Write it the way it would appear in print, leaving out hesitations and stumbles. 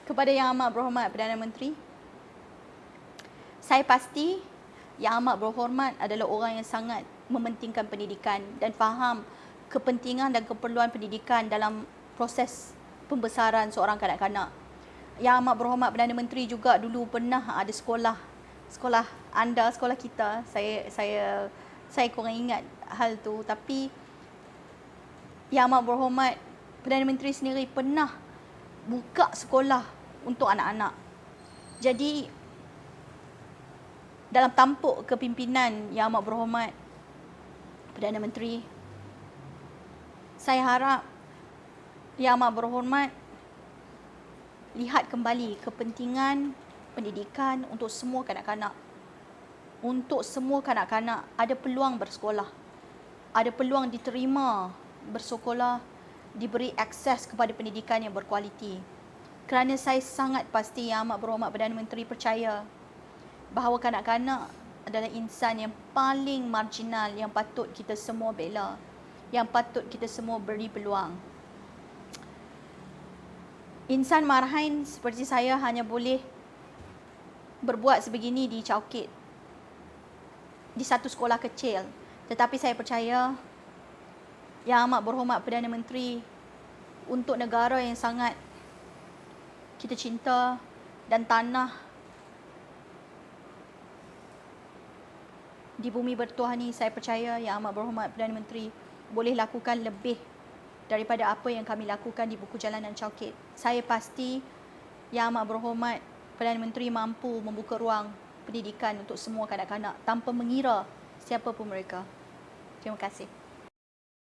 Kepada Yang Amat Berhormat Perdana Menteri, saya pasti Yang Amat Berhormat adalah orang yang sangat mementingkan pendidikan dan faham kepentingan dan keperluan pendidikan dalam proses pembesaran seorang kanak-kanak. Yang Amat Berhormat Perdana Menteri juga dulu pernah ada sekolah anda, sekolah kita. Saya kurang ingat hal tu, tapi Yang Amat Berhormat Perdana Menteri sendiri pernah buka sekolah untuk anak-anak. Jadi dalam tampuk kepimpinan Yang Amat Berhormat Perdana Menteri, saya harap Yang Amat Berhormat lihat kembali kepentingan pendidikan untuk semua kanak-kanak. Untuk semua kanak-kanak ada peluang bersekolah, ada peluang diterima bersekolah, diberi akses kepada pendidikan yang berkualiti. Kerana saya sangat pasti Yang Amat Berhormat Perdana Menteri percaya bahawa kanak-kanak adalah insan yang paling marginal yang patut kita semua bela, yang patut kita semua beri peluang. Insan marhain seperti saya hanya boleh berbuat sebegini di Chowkit, di satu sekolah kecil. Tetapi saya percaya Yang Amat Berhormat Perdana Menteri untuk negara yang sangat kita cinta dan tanah di bumi bertuah ni, saya percaya Yang Amat Berhormat Perdana Menteri boleh lakukan lebih daripada apa yang kami lakukan di Buku Jalanan Chowkit. Saya pasti Yang Amat Berhormat Perdana Menteri mampu membuka ruang pendidikan untuk semua kanak-kanak tanpa mengira siapa pun mereka. Terima kasih.